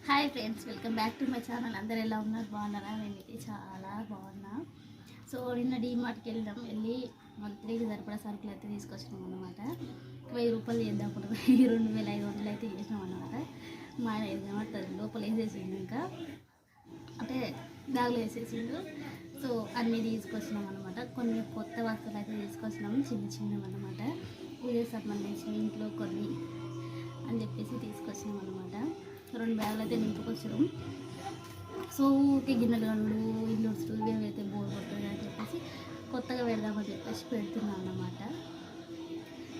Hi friends, welcome back to my channel. అందరు ఎలా ఉన్నారు? బాగున్నారా? నేనైతే చాలా బాగున్నా. సో నిన్న డీమార్ట్కి వెళ్ళి మంత్లీకి సరిపడా సరుకులు అయితే తీసుకొచ్చినాం అన్నమాట. 1000 రూపాయలు చేద్దాం అనుకుంటున్నాం. 2500 అయితే చేసినాం అన్నమాట. మా ఆయన ఏమంటారు లోపల వేసేసిండు, ఇంకా అంటే బ్యాగ్లో వేసేసిండు. సో అన్నీ తీసుకొచ్చినాం అన్నమాట. కొన్ని కొత్త వస్తువులు అయితే తీసుకొచ్చినాము, చిన్నవి అన్నమాట. పూజకి సంబంధించిన ఇంట్లో కొన్ని అని చెప్పేసి తీసుకొచ్చినాం అన్నమాట. 2 బ్యాగులు అయితే నింపుకొచ్చారు. సో ఊరికి గిన్నెలు కడుగుడు, ఇల్లు ఉడుచుడు ఇవైతే బోర్ కొడుతుంది అని చెప్పేసి కొత్తగా పెడదామని చెప్పేసి పెడుతున్నాను అన్నమాట.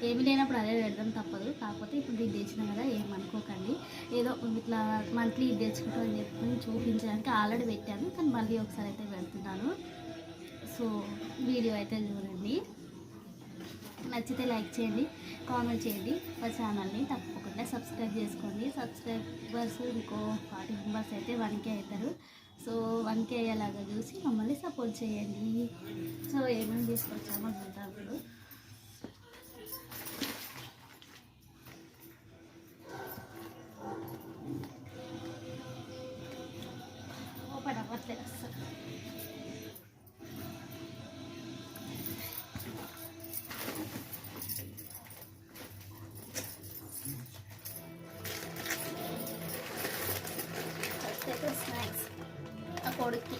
ఏమి లేనప్పుడు అదే పెడదాం, తప్పదు. కాకపోతే ఇప్పుడు ఇది తెచ్చినాం కదా, ఏమనుకోకండి. ఏదో ఇట్లా మంత్లీ ఇది తెచ్చుకుంటాం అని చెప్పి చూపించడానికి ఆల్రెడీ పెట్టాను, కానీ మళ్ళీ ఒకసారి అయితే పెడుతున్నాను. సో వీడియో అయితే చూడండి, నచ్చితే లైక్ చేయండి, కామెంట్ చేయండి. మా ఛానల్ని తప్పకుండా సబ్స్క్రైబ్ చేసుకోండి. సబ్స్క్రైబర్స్ ఇంకో 40 మెంబర్స్ అయితే 1K అవుతారు. సో 1K అయ్యేలాగా చూసి మమ్మల్ని సపోర్ట్ చేయండి. సో ఏమేమి తీసుకొచ్చామో చూద్దాం. ఇప్పుడు ఓపెన్ అవ్వట్లేదు అసలు. స్నాక్స్ ఆ కొడుక్కి,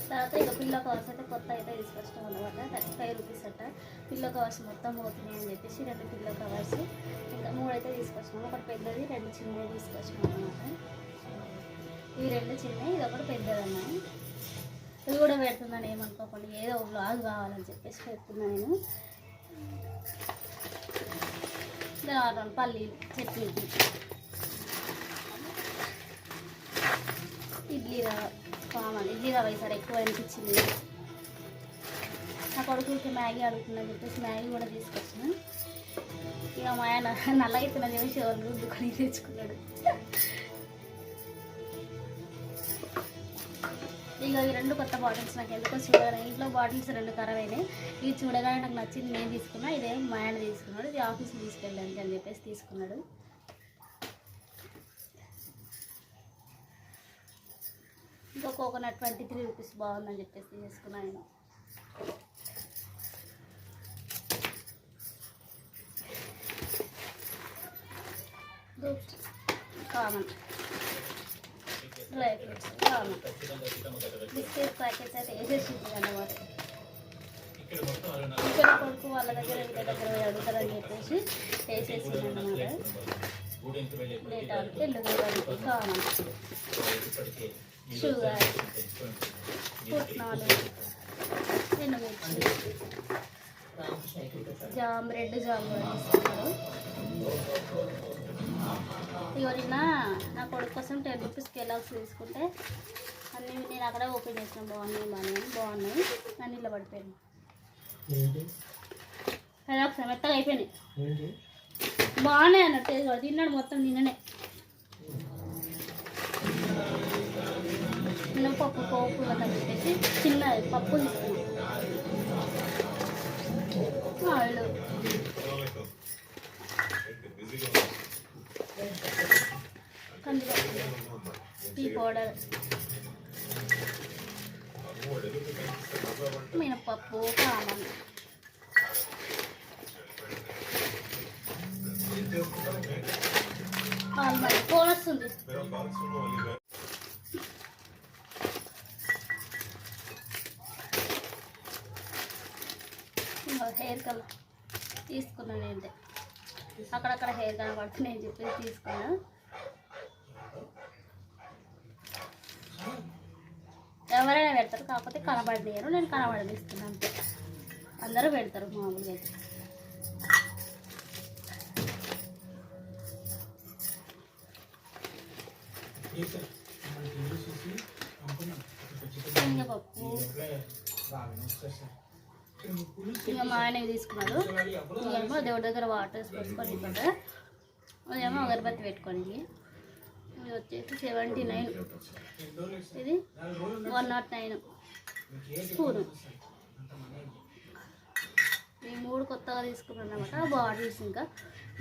తర్వాత ఇక పిల్లో కవర్స్ అయితే కొత్త అయితే తీసుకొచ్చాం అన్నమాట. 35 రూపీస్ అట్ట. పిల్లో కవర్స్ మొత్తం పోతున్నాయి అని చెప్పేసి 2 పిల్లో కవర్స్, ఇంకా 3 అయితే తీసుకొచ్చినాము. ఒకటి పెద్దది, 2 చిన్నవి తీసుకొచ్చినాం అన్నమాట. ఇవి 2 చిన్నవి, ఇది ఒకటి పెద్దది అన్నాయి. ఇది కూడా పెడుతున్నాను, ఏమనుకోకండి, ఏదో వ్లాగ్ కావాలని చెప్పేసి పెడుతున్నాను నేను. పల్లీలు, చట్నీ, ఇడ్లీ రవ్వ, కామన్ ఇడ్లీ రవ్వ ఈసారి ఎక్కువ అనిపించింది. నా కొడుకులకి మ్యాగీ అడుగుతుందని చెప్పేసి మ్యాగీ కూడా తీసుకొచ్చిన. ఇక మా ఆయన నల్లగైతున్నా చెప్పేసి ఎవరు రుద్దుకొని తెచ్చుకున్నాడు. ఇక ఈ 2 కొత్త బాటిల్స్ నాకు ఎందుకో చూడగానే, ఇంట్లో బాటిల్స్ 2 ఖరాబ్ అయినాయి. ఇవి చూడగానే నాకు నచ్చింది, నేను తీసుకున్నా. ఇదే మా ఆయన తీసుకున్నాడు, ఇది ఆఫీస్కి తీసుకెళ్ళడానికి అని చెప్పేసి తీసుకున్నాడు. ఇంకా కోకోనట్ 23 రూపీస్ బాగుందని చెప్పేసి తీసుకున్నాను నేను. Common dry fruits, common biscuit packets అయితే వేసేసింది అన్నమాట. ఇక్కడ కొడుకు వాళ్ళ దగ్గర ఇంటి దగ్గర అడుగుతారని చెప్పేసి వేసేసింది అన్నమాట. డేటాకి ఎల్లుగడ్డకి కామన్, షుగర్, పుట్నాలు, ఎండుమిర్చి, జామ్, రెడ్ జామ్ కూడా తీసుకున్నాడు. ఇక నిన్న నా కొడుకు కోసం 10 రూపీస్ కెలాగ్స్ తీసుకుంటే అన్నీ నేను అక్కడ ఓపెన్ చేసిన, బాగున్నాయి అని ఇలా పడిపోయాను. కెలాగ్స్ మెత్తగా అయిపోయినాయి, బాగున్నాయి అన్నట్టు. తిన్నాడు మొత్తం నిన్ననే. మినపప్పు పోపు అని చెప్పేసి చిన్న పప్పు తీసుకున్నాం. ఆయిల్, కందిపప్పు, టీ పౌడర్, మినపప్పు, కామన్, ఆల్మండ్. ఫోన్ వస్తుంది. హెయిర్ కలర్ తీసుకున్నాను ఏంటంటే అక్కడక్కడ హెయిర్ కనబడుతున్నాయి అని చెప్పేసి తీసుకున్నాను. ఎవరైనా పెడతారు, కాకపోతే కనబడలేరు, నేను కనబడనిస్తున్నాను అంతే. అందరూ పెడతారు మామూలుగా అయితే. శనగపప్పు, ఇక మా ఆయన తీసుకున్నాడు. ఇదేమో దేవుడి దగ్గర వాటర్ పెట్టుకొని ఇక్కడ, అదేమో అగరబత్తి పెట్టుకొని. ఇది వచ్చేసి 79, ఇది 109 స్పూను. ఈ 3 కొత్తగా తీసుకున్నాను అన్నమాట బాటిల్స్. ఇంకా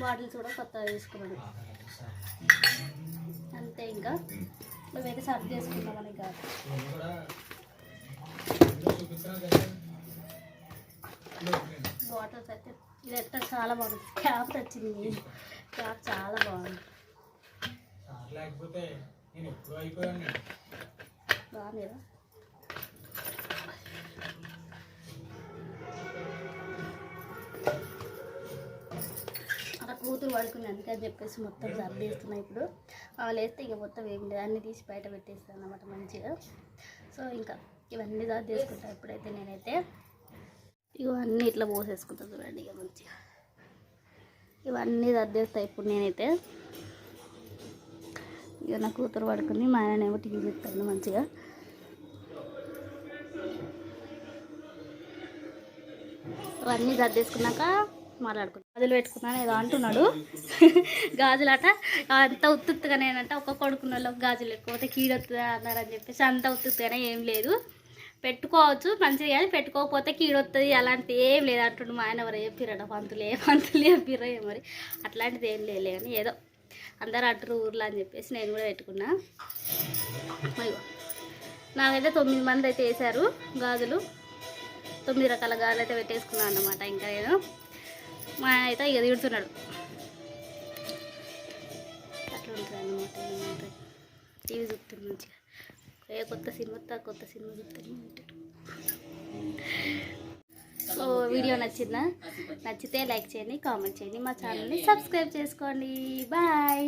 బాటిల్స్ కూడా కొత్తగా తీసుకున్నాడు. అంతే, ఇంకా మేమైతే సర్వ్ చేసుకున్నామని కాదు. బాటిల్స్ అయితే ఇదైతే చాలా బాగుంది. క్యాప్ వచ్చింది, క్యాప్ చాలా బాగుంది. బాగుంది కదా. అలా కూతురు పడుకుని అందుకని చెప్పేసి మొత్తం సర్వ్ చేస్తున్నాయి. ఇప్పుడు వాళ్ళు వేస్తే ఇక మొత్తం ఏం లేదు, అన్నీ తీసి బయట పెట్టేస్తాను అన్నమాట మంచిగా. సో ఇంకా ఇవన్నీ సర్వ్ చేసుకుంటాను. ఇప్పుడైతే నేనైతే ఇవన్నీ ఇట్లా పోసేసుకుంటాను చూడండి. ఇక మంచిగా ఇవన్నీ సర్వ్ చేస్తాను ఇప్పుడు నేనైతే. ఇక నా కూతురు పడుకుని మా ఆయనేమో టీవీ చూస్తాను మంచిగా. అవన్నీ సర్దేసుకున్నాక మాట్లాడుకున్నాను. గాజులు పెట్టుకున్నాను ఏదో అంటున్నాడు. గాజులట అంత ఉత్తుగా నేనంట ఒక్క కొడుకున్న వాళ్ళకి గాజులు లేకపోతే కీడొస్తుందా అన్నారని చెప్పేసి అంత ఉత్తుగానే ఏం లేదు, పెట్టుకోవచ్చు మంచిది కానీ పెట్టుకోకపోతే కీడొస్తుంది అలాంటిది ఏం లేదు అంటుండు మా ఆయన. ఎవరు చెప్పిరట, పంతులు చెప్పిర్రో మరి, అట్లాంటిది ఏం లేదు కానీ ఏదో అందరూ అంటారు ఊర్లో అని చెప్పేసి నేను కూడా పెట్టుకున్నా. అయ్యో నాకైతే 9 మంది అయితే వేశారు గాజులు. 9 రకాల గాజులు అయితే పెట్టేసుకున్నాను అన్నమాట. ఇంకా నేను మా ఆయన అయితే ఇక తిడుతున్నాడు. అట్లా ఉంటుంది అన్నమాట. టీవీ చూస్తుంది మంచిగా, ఏ కొత్త సినిమా చూస్తూనే ఉంటాడు. సో వీడియో నచ్చిందా? నచ్చితే లైక్ చేయండి, కామెంట్ చేయండి, మా ఛానల్ని సబ్స్క్రైబ్ చేసుకోండి. బాయ్.